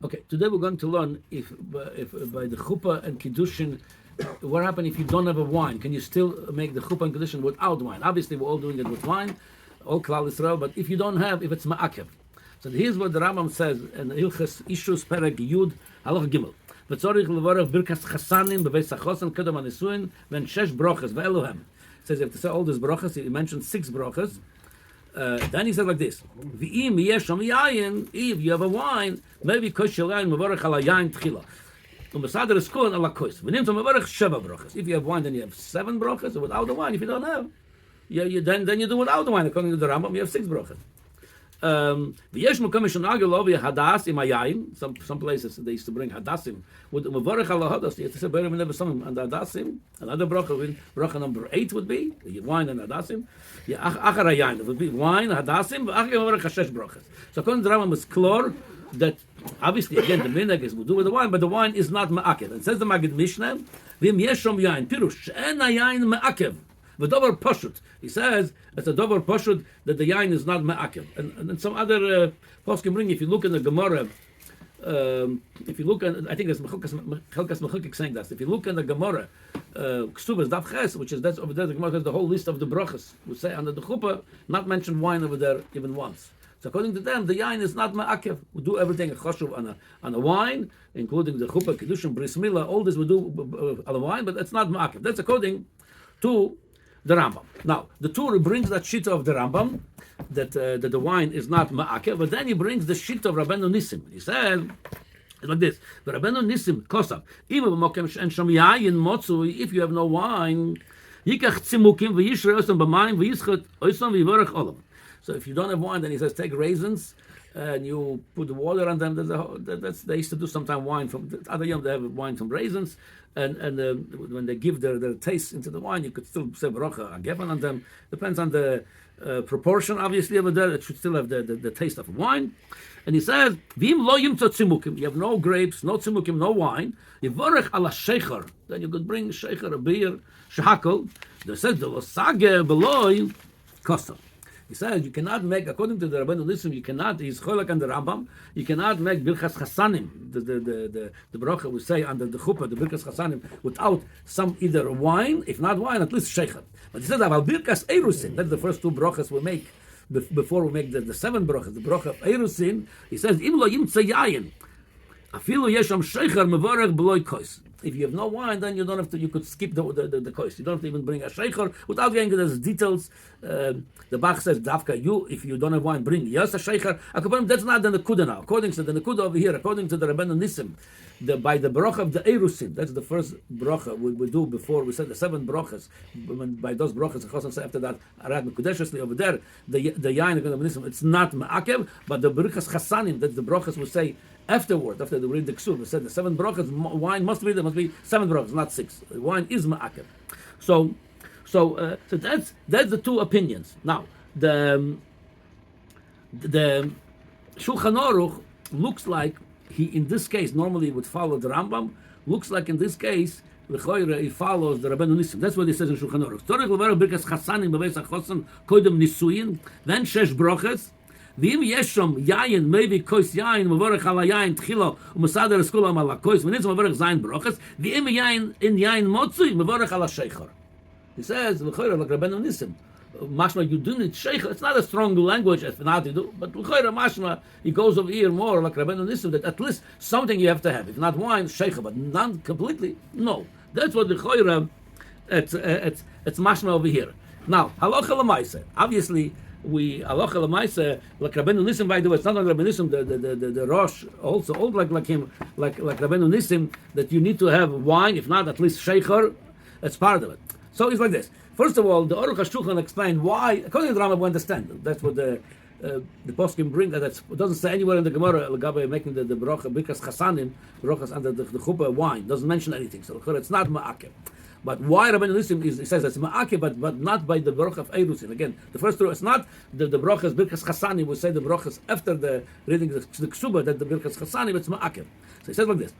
Okay, today we're going to learn if by the chuppah and kiddushin, what happens if you don't have a wine? Can you still make the chuppah and kiddushin without wine? Obviously, we're all doing it with wine, all Klal Yisrael. But if you don't have, if it's ma'akev, so here's what the Rambam says in Hilchas Ishus Perek Yud Halacha Gimel. V'tzorich levarach birkas chasanim b'veis hachosan kedom hanisuin ven shesh brochas ve'eluhem. Says you have to say all these brochas. He mentioned 6 brochas. Then he said like this: V'im yesham yayin. If you have a wine, maybe kosher yayin mevarach ala yayin tchila. U'mesader eskol ala kos. V'nim to mevarach sheva brochas. If you have wine, then you have 7 brochas. Or without the wine, if you don't have, then you do without the wine. According to the Rambam, you have 6 brochas. V'yesh mekom mishnagel over hadas im yayin. Some places they used to bring hadasim with mevarach ala hadas. You have to say better than some and hadasim. Another bracha number 8 would be wine and hadasim. Achar hayayin, it would be wine, hadassim, v'achar mevarach hashesh brochas. So according to the Rambam, it's clear that obviously again the minhag is we do with the wine, but the wine is not ma'akev. And says the Maggid Mishnah, v'im yeshom yayin pirush she'en hayayin ma'akev. V'dover poshut. He says it's a dover poshut that the yayin is not ma'akev. And then some other poskim bring. If you look in the Gemara. If you look at, I think there's Chelkas Mechukik saying that. If you look in the Gemara, Ksubas Daf Ches, which is that's over there, the Gemara has the whole list of the brachas. We say under the chuppah, not mention wine over there even once. So according to them, the yain is not ma'akev. We do everything a choshuv on a wine, including the chuppah, kiddushin, bris milah, all this we do on the wine, but it's not ma'akev. That's according to the Rambam. Now, the Torah brings that shita of the Rambam, that the wine is not ma'akev, but then he brings the shita of Rabbeinu Nissim. He said, it's like this, the Rabbeinu Nissim, kosav, even and sham yayin motzu, if you have no wine, yikach tzimukim v'yishrei osam b'mayim v'yischot osam v'yivorach olam. So if you don't have wine, then he says, take raisins, and you put the water on them. That's they used to do sometimes wine from the other yom. They have wine from raisins, and when they give their taste into the wine, you could still say bracha agevan on them. Depends on the proportion, obviously, over there. It should still have the taste of wine. And he says, "V'im lo yimtzo tzimukim." You have no grapes, no tzimukim, no wine. Yivorech ala shecher. Then you could bring shecher, a beer, shehakol. There says the losage beloy kosta. He says you cannot make, according to the Rabbeinu Nissim, you cannot. He's cholak on the Rambam. You cannot make birchas chasanim, the bracha we say under the chuppah, the birchas chasanim, without some either wine, if not wine, at least sheichet. But he says about birchas erusin. That's the first 2 brachas we make before we make the 7 brachas. The bracha of erusin. He says im lo yimtze yayin, afilu yesham sheicher mevorech beloy kos. If you have no wine, then you don't have to. You could skip the kois. You don't have to even bring a sheicher without getting into those details. The Bach says, "Davka, if you don't have wine, bring yes a sheicher." That's not the nekuda now. According to the nekuda over here, according to the Rabbeinu Nissim, by the bracha of the erusin, that's the first bracha we do before we said the 7 brachas. By those brachas, the Chosam say after that, arad mekudeshesli over there, the yain of the Nissim, it's not ma'akev, but the birchas chasanim, that's the brachas we say. After they read the ksur, we said the 7 brachas, wine must be 7 brachas, not 6. Wine is ma'akev. So that's the 2 opinions. Now the Shulchan Aruch looks like he in this case normally would follow the Rambam. Looks like in this case l'choyre he follows the Rabbeinu Nissim. That's what he says in Shulchan Aruch. Torich levar birkas chasanim b'veis hachosan koydem nisuyin, then 6 brachas. V'im yeshom yayin, maybe kois yayin, mevorech ala yayin tchila, u'mesader eskulam ala kois, v'nitzim mevorech zayin brachas, v'im yayin in yayin motzui, mevorech ala sheicher. He says, l'choyre, like Rabbeinu Nissim, mashma, you do need sheicher. It's not a strong language, as not to do, but l'choyre, mashma, he goes over here more like Rabbeinu Nissim, that at least something you have to have. If not wine, sheicher, but not completely, no. That's what l'choyre, it's mashma over here. Now, halacha l'maaseh, obviously, we halacha l'maaseh like Rabbeinu Nissim. By the way, it's not like Rabbeinu Nissim. The Rosh also old like him, like Rabbeinu Nissim, that you need to have wine, if not at least sheicher. It's part of it. So it's like this. First of all, the Aruch HaShulchan explained why. According to the Rambam, we understand. That's what the poskim bring. That it doesn't say anywhere in the Gemara Lagabe making the bracha birkas chasanim brachas under the chuppah wine. Doesn't mention anything. So it's not ma'akev. But why Rabbeinu Nissim he says it's ma'akev, but not by the bracha of erusin. Again, the first 2, it's not the brachas birkas chasanim. We say the brachas after the reading the ksubah that the birkas chasanim it's ma'akev. So he says like this.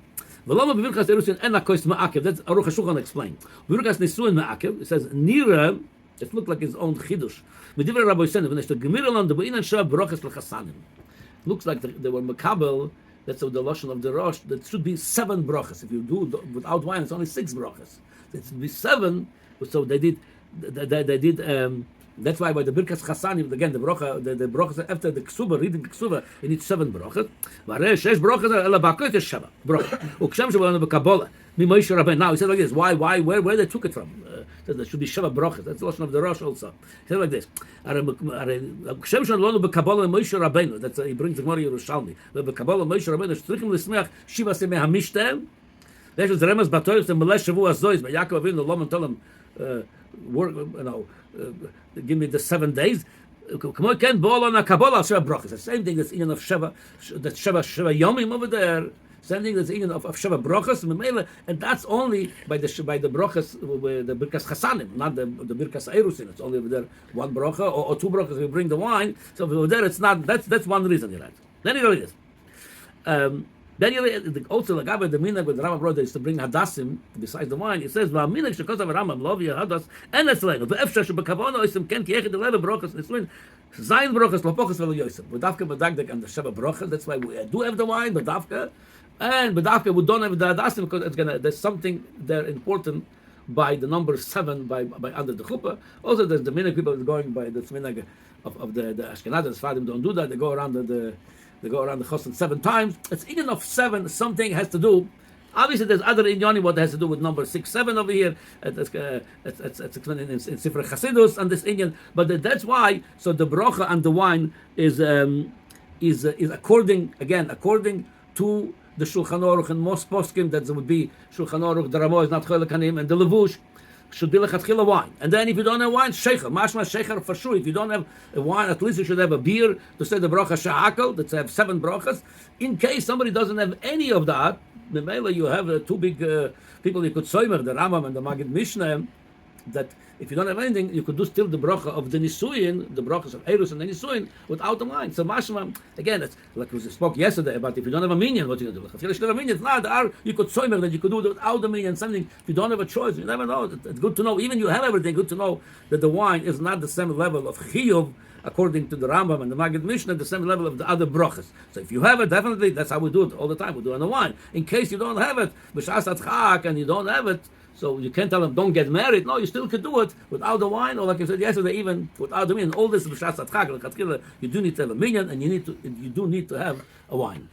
V'lama b'birkas erusin en hakois ma'akev. That's Aruch HaShulchan explained. Birkas nisuin ma'akev. It says nira. It looked like his own chidush. Medivrei Rabbi Yosef v'neshta gemiral on the beinan shav brachas l'chasanim. Looks like they were makabel That's the lashon of the Rosh. That should be 7 brachas. If you do without wine, it's only 6 brachas. It should be 7. So they did. That's why by the Birkas Chasanim, again, the brachas after the ksuba, reading the ksuba, you need 7 brachas. Now he said like this. Why? Where they took it from? Said there should be 7 brachas. That's the lashon of the Rosh also. He said like this. That's he brings the Gemara Yerushalmi. The Kabbalah Moshe Rabbeinu strichim l'smeach shiva semei hamishtem. There's the Remes Batoyos the Melech Shavuos Zois. But Yaakov Avinu, the Lom and tell him, work, give me the 7 days. The same thing that's in of Sheva, that's Sheva Yomim over there. Same thing that's in of Sheva Brachas, and that's only by the Brachas, the Birkas Chasanim, not the Birkas Eirusin. It's only over there 1 bracha or 2 brachas. We bring the wine, so over there it's not. That's one reason you like. Then you go like this. Then you also the minhag with the Rambam brother is to bring hadassim besides the wine. It says minhag shekos av Rambam lovi hadas en etzleinu ve'efshar shebekavona oisim ken ki echid eleva brachas nitzlin zayin brachas lopochas velo yosef. With dafka medagdek and the sheva brachas. That's why we do have the wine, but dafka we don't have the hadassim because there's something there important by the number 7 by under the chuppah. Also, there's the minhag people going by the minhag of the Ashkenazim. Sfarim don't do that. They go around the chosin 7 times. It's even of 7. Something has to do. Obviously, there's other inyanim what has to do with number 6, 7 over here. It's explained in Sifrei Chasidus and this inyan. But that's why. So the bracha and the wine is according to the Shulchan Aruch and most poskim that would be Shulchan Aruch. The Ramo is not chelakanim and the levush should be lechatchila wine. And then if you don't have wine, shecher. Mashma shecher for sure. If you don't have a wine, at least you should have a beer to say the bracha sha'akal, that's have 7 brachas. In case somebody doesn't have any of that, memela you have 2 big people you could soimer, the Rambam and the Magid Mishnah, that if you don't have anything, you could do still the bracha of the Nisuyin, the brachas of Eirus and the Nisuyin, without the wine. So mashma, again, it's like we spoke yesterday about if you don't have a minyan, what you do? If you don't have a minyan, it's not, you could soimer that you could do it without the minyan, something, if you don't have a choice, you never know. It's good to know, even you have everything, good to know that the wine is not the same level of chiyuv, according to the Rambam and the Magid Mishnah, the same level of the other brachas. So if you have it, definitely, that's how we do it all the time. We do it on the wine. In case you don't have it, b'shas atchak, and you don't have it, so you can't tell them don't get married. No, you still could do it without the wine, or like I said yesterday, even without the minyan. All this b'shas atchak, you do need to have a minyan, and you do need to have a wine.